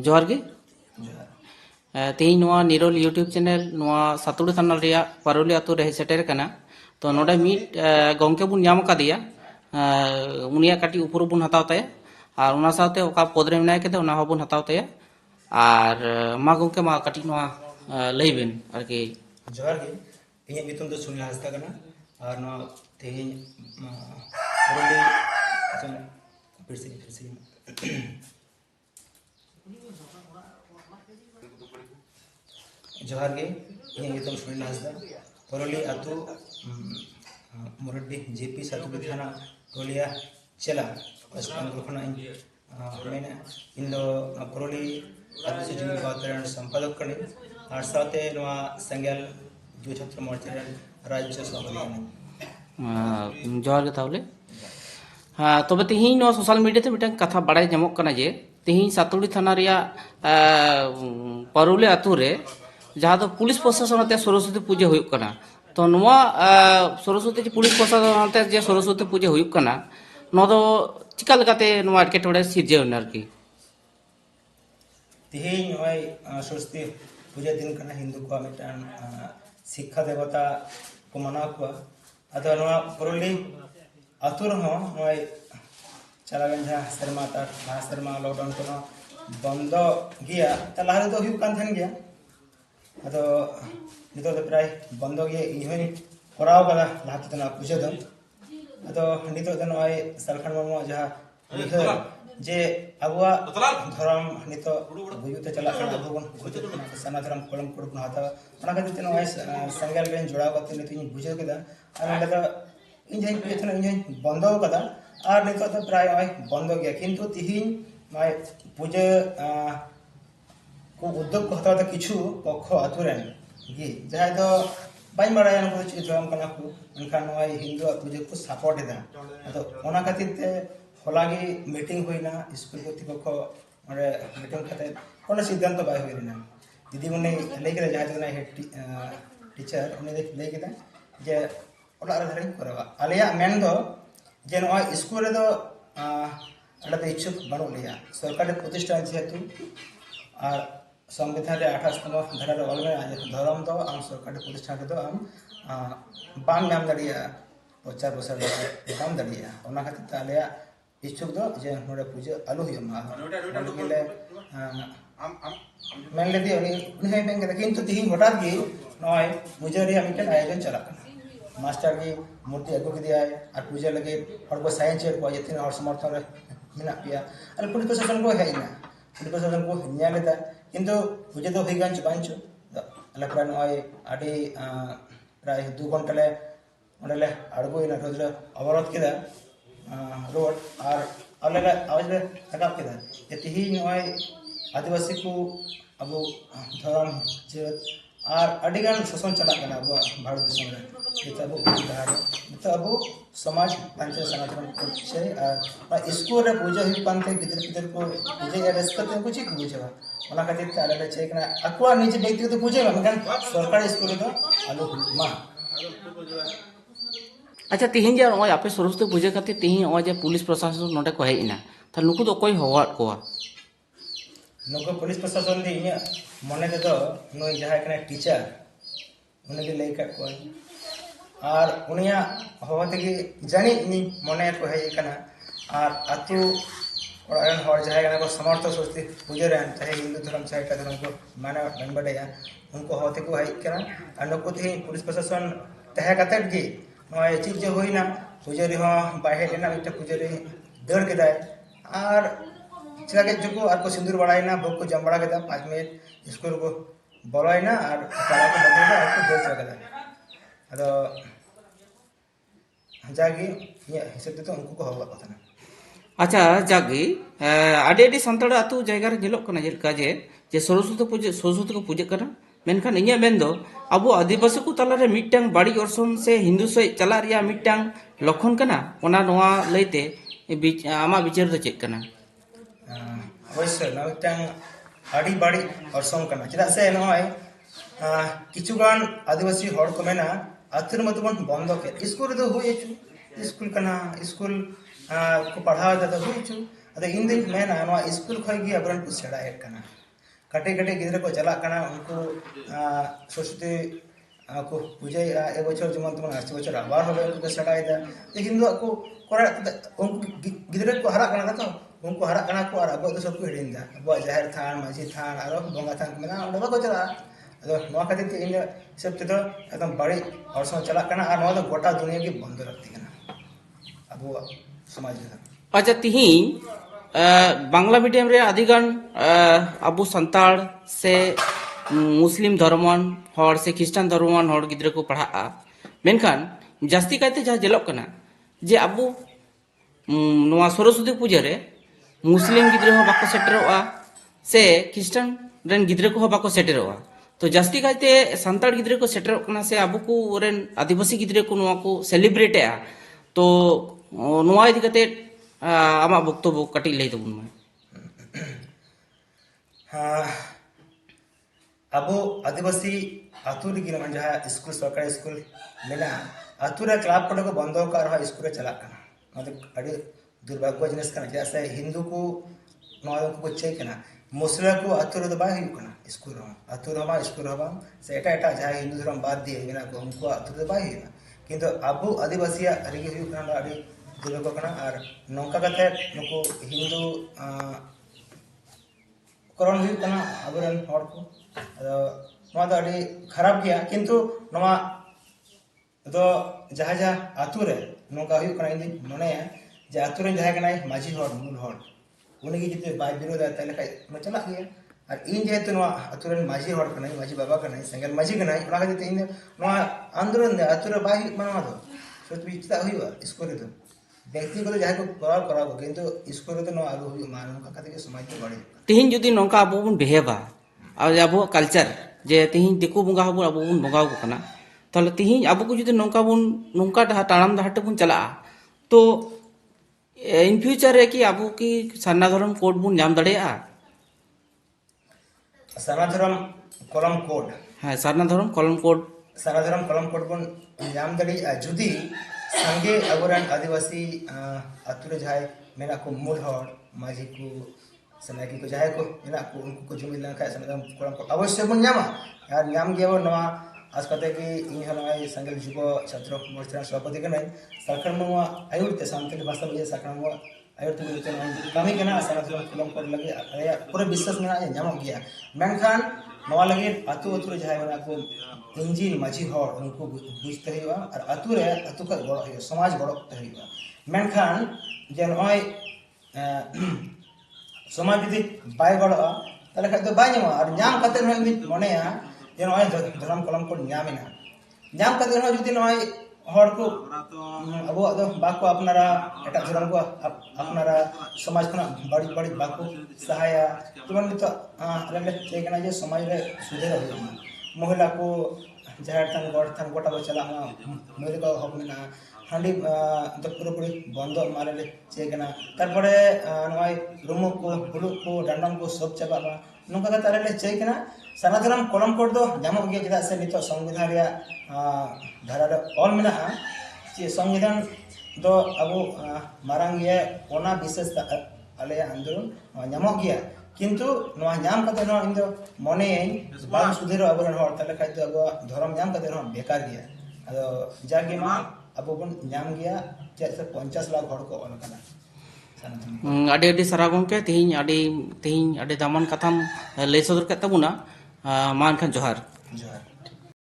जोहार गे तेज Nirol YouTube channel Satudi थाना पारोली आतु रे सेटर कना तो नोडे मिट गंके बुन नाम कादिया उनिया काटी ऊपर बुन हताव ताया और उना साथे ओका पद रे मेनाय केते उना हबुन हताव ताया और मा गंके मा काटी नोआ लई बेन आरकी जोहार गे इᱧᱟᱹᱜ ᱧᱩᱛᱩᱢ ᱫᱚ ᱥᱩᱱᱤᱞ ᱦᱟᱸᱥᱫᱟ ᱠᱟᱱᱟ ᱟᱨ ᱱᱚᱣᱟ ᱛᱮᱦᱮᱧ ᱯᱩᱨᱩᱞᱤᱭᱟᱹ जोहार गे इᱧᱟᱹᱜ ᱧᱩᱛᱩᱢ ᱥᱩᱱᱤᱞ ᱦᱟᱸᱥᱫᱟ ᱯᱩᱨᱩᱞᱤᱭᱟᱹ ᱟᱛᱩ ᱢᱩᱨᱰᱤ ᱡᱮᱯᱤ ᱥᱟᱛᱩᱰᱤ ᱛᱷᱟना ᱯᱩᱨᱩᱞᱤᱭᱟᱹ ᱪᱮᱞᱟ ᱳᱭᱮᱥᱴ ᱵᱮᱝᱜᱚᱞ ᱠᱷᱚᱱᱟᱜ ᱤᱧ ᱢᱮᱱᱟ ᱤᱧ ᱫᱚ ᱯᱩᱨᱩᱞᱤᱭᱟᱹ ᱟᱹᱫᱤᱵᱟᱹᱥᱤ ᱡᱩᱢᱤᱫ ᱜᱟᱶᱛᱟ ᱨᱮᱱ ᱥᱚᱢᱯᱟᱫᱚᱠ ᱠᱟᱹᱱᱟᱹᱧ ᱟᱨ ᱥᱟᱶᱛᱮ ᱱᱚᱣᱟ ᱥᱮᱸᱜᱮᱞ युवा छात्र मोर्चा राज्य सभापति जोहार गे ताहले हाँ तबे तेहिं नो सोशल मीडिया ते मिटन कथा बाड़ाय जमोक कना जे तेहिं सातुड़ी थाना रिया पारुले आतु रे जहाँ तो पुलिस प्रशासन ते सरस्वती पूजा हुयुक कना तो नोआ सरस्वती पुलिस प्रशासन ते जे सरस्वती पूजा हुयुक कना नो दो चिका लगाते नोआ एटकेटोड़े सिरजेव नरकी तेहिं नोय सरस्वती पूजा दिन कना हिंदू को मिटन शिक्षा देवता को मना को अतो नोआ पुरुली आतु रहो नोय चलावेन जहाँ शर्मा ता शर्मा लॉकडाउन को बंद गया तलाह तो हुयुक कान थन गया अतो नितो तो प्राय बंद गया इहोनी कराव कदा लात तना पूजा दो अतो नितो तो नोय सरखान ममो जहाँ उइहर जे अबुआ धर्म नितो बुयुते चला खाना अबुगन सना धर्म कोलम कोड हाता ओना खातिर ते नोय संगल बेन जोड़ाव कते नितो इन बुझे केदा आर नडा इन जई पेथन इन जई बंद कदा आर नितो तो प्राय नोय बंद गया किंतु तिहिन नोय पूजा को उद्योग को हता किछु पक्ष आतुरेन गे जहां तो बाई मारायन को धर्म कना को अनखान नोय हिंदू पूजा को सपोर्ट एदा तो ओना खातिर ते हलागी मीटिंग हुईना स्कूल कर्तृपक्ष और मीटिंग खाते कोनो सिद्धांत बाय हुईना दीदी मुने लई के जहां जना हेड टीचर उन्हें लई के जे ओला रे धरिन करवा आलिया मेन दो जे नो स्कूल रे दो अडा इच्छुक बनो लिया सरकारी प्रतिष्ठान जेतु और संविधान रे 28 नंबर धारा रे ऑल में धर्म दो आम सरकारी प्रतिष्ठान रे दो आम बाम नाम दरिया 50 बছর बाम दरिया ओना खातिर तालिया इच्छुक दो जे नोडे पूजा आलू हुयमा नोडे मेन लेदी उन्हें बेंग के किंतु तिहिं हठात गे नय पूजा रे मिटन आयोजन चला मास्टर की मूर्ति अगु के दिया और पूजा लगे और को साइंस को यथिन और समर्थन मिना पिया और पुलिस प्रशासन को हेना पुलिस प्रशासन को न्याय लेता किंतु पूजा तो होइगान चबांचो अले प्राय नय आडी प्राय 2 घंटा ले ओडले अड़गो इन रोज अवरोध केदा रोड और अलग आवाज में तकाप के ये तिही नय आदिवासी को अब धर्म जेत और अडिगान शोषण चला कना अब भारत देश में ये अब अब समाज पंचायत संगठन को छे और स्कूल रे पूजा हुई पानते गिदर गिदर को पूजा या रेस्पेक्ट को चिक बुझेवा ओना खातिर ताले छे कना अकुआ निजे व्यक्तिगत पूजा मगन सरकारी स्कूल दो आलू मा अच्छा तिहिं जे नय आपे सरस्वती पूजा खातिर तिहिं नय जे पुलिस प्रशासन नोटे को हेइना त नुकु दो कोई होवाट कोआ नुकु पुलिस प्रशासन दे इने मने दे दो नय जहां कने टीचर उन्हें के लई का कोई और उनिया होवते के जानी नी मने को हेइ कना और अतु और हर जहां कने को समर्थ सरस्वती पूजा रे चाहे हिंदू धर्म चाहे का धर्म को माने मन बडेया उनको होते को हेइ कना और नुकु थे पुलिस प्रशासन तहे कते जी नय चीज जे होइना पूजारी हो बाहे लेना मिटे पूजारी दर के दाय और चलाके जुको और को सिंदूर बड़ाइना भोग को जम बड़ा के दा 5 मिनट स्कूल को बोलाइना और ताला को बंद और को दर चला अदो जागी ये हिसाब तो उनको को हवा पता ना अच्छा जागी आडे आडे संतड़ आतु जायगा रे जेलोक कना जेलका जे सरस्वती को पूजा करना मेनखान इᱧᱟ मेन दो अब आदिवासी को तलारे मिटटांग बाड़ी अर्सन से हिंदू से चला रिया मिटटांग लक्षण कना ओना नोआ लैते आमा विचार दो चेक कना अवश्य ना मिटटांग आड़ी बाड़ी अर्सन कना चला से नय किछुगान आदिवासी हड़ को मेना आतिर मतबन बंद के स्कूल दो होइछु स्कूल कना स्कूल को पढ़ाव दा होइछु अदो इन दिन मेना नवा स्कूल खय गी अबरन को सेड़ा हेड कना कटे कटे गिद्रे को चला कना उनको सरस्वती को पूजा एक बचर जमन तुम आसी बचर आबार होबे उनको सेड़ा इदा ये हिंदू को कोरा उनको गिद्रे को हरा कना तो उनको हरा कना को और अब तो सब को हिडिंदा अब जाहिर थान माझी थान और बोंगा थान मेना ओंडे को चला अदो नवा खातिर ते इन सब ते एकदम बड़ी और सो चला कना और नवा तो गोटा दुनिया की बंद रखती कना अब समाज में अच्छा तिहिन बांग्ला मीडियम रे अधिगान अबु संताड़ से मुस्लिम धर्मवान हर से ख्रिस्टान धर्मवान हर गिद्रे को पढ़ा मेनखान जास्ती कायते जहाँ जेलोग कना जे अबु नवा सरस्वती पूजा रे मुस्लिम गिद्रे हो बाको सेटरोआ से ख्रिस्टान रेन गिद्रे को हो बाको सेटरोआ तो जास्ती कायते संताड़ गिद्रे को सेटरोग कना से अबु को रेन आदिवासी गिद्रे को नवा को सेलिब्रेटेआ तो नवा इदी कते आमा बक्तव्य कटी लई तबुन मा हाँ अबो आदिवासी आतु रे गिन जहाँ स्कूल सरकारी स्कूल मेना आतु रे क्लाब पढ़े को बंद कर रहा स्कूल रे चला कना मतलब अड़ी दुर्भाग्य जिनिस कना जैसे हिंदू को नवा को चेक कना मुस्लिम को आतु रे तो बाय हुई कना स्कूल रो आतु रो मा स्कूल रो बा से एटा एटा जहाँ हिंदू धर्म बाद दिए मेना को उनको आतु रे बाय हुई किंतु अबो आदिवासी अड़ी हुई कना अड़ी दुर्भाग्य कना और नौका कते नुको हिंदू करण हुई कना अबरन हर को नवा तो अड़ी खराब गया किंतु नवा तो जहाँ जहाँ आतु रे नौका हुई कना इन मने जे आतु रे जहाँ कना माझी हर मूल हर उन्हें जिते बाय विरोध है तले खाई न चला गया और इन जेहेतु नवा आतु रे माझी हर कना माझी बाबा कना संगल माझी कना ओना खातिर इन नवा आंदोलन दे आतु रे बाय मानवा दो सोच बिचता हुईवा स्कूल रे तो व्यक्ति को जहाँ को कराव कराव किंतु स्कूल रे तो नवा आलू हुई मान का खातिर के समाज के बड़े तिहिन जुदी नौका अबु बुन बेहेबा और अबु कल्चर जे तिहिन दिकु बुंगा हबु अबु बुन बुंगा को कना तले तिहिन अबु को जुदी नौका बुन नौका ताड़ाम दाहट बुन चला तो इन फ्यूचर रे कि अबु की सन्ना धर्म कोड बुन नाम दड़ेया सना धर्म कलम कोड हां सन्ना धर्म कलम कोड सना धर्म कलम कोड बुन नाम दड़ी जुदी संगे अबरन आदिवासी आतु रे जहाँ मेना को मूल हर माझी को सनाकी को जहाँ को मेना को उनको को जुमिल ना खाए सना धर्म कलम कोड अवश्य बुन नामा यार नाम गया वो नवा आसपाते की इन हनवाई संगल जुबो छात्र मोर्चा सभापति के नहीं सरकार में वो आयुर ते शांति भाषा में सरकार में आयुर ते जो कमी के ना सना धर्म कलम कोड लगे पूरे विश्वास में ना नाम गया मेनखान नवा लगे आतु आतु रे जहाँ मेना को इंजिन माझी हर उनको बुझते हुआ और आतु रे आतु का गड़ हुआ समाज गड़ते हुआ मेनखान जे नय समाज यदि बाय गड़ा तले खाय तो बाय नामा और नाम कते न इन मनेया जे नय धर्म कलम को नामिना नाम कते न यदि नय हर को अब दो बाको अपनारा एटा धर्म को अपनारा समाज खना बड़ी बड़ी बाको सहाया तुमन तो अलग लेकिन जे समाज रे सुधर हो महिला को जहाँ थान गोटा को चला महिला को हक में हांडी तो पूरा पूरी बंद मारे चेकना तारपरे नय रुमु को हुलुक को डांडम को सब चाबा नौका का तारे चेकना सना धर्म कलम कोड दो नामो गया चदा से नितो संविधान रे धारा रे ऑल मेना जे संविधान दो अब मारांग ये ओना विशेष आले आंदोलन नामो गया किंतु नवा नाम कते न इन दो मने बांग सुधीर अबरन हर तले खाय तो अब धर्म नाम कते न बेकार गया अदो जागे मा अब बन नाम गया जे 50 लाख हर को ऑल कना अडे अडे सारा गंके तिहिन अडे दामन कथाम लय सदर के तबुना मान खान जोहार जोहार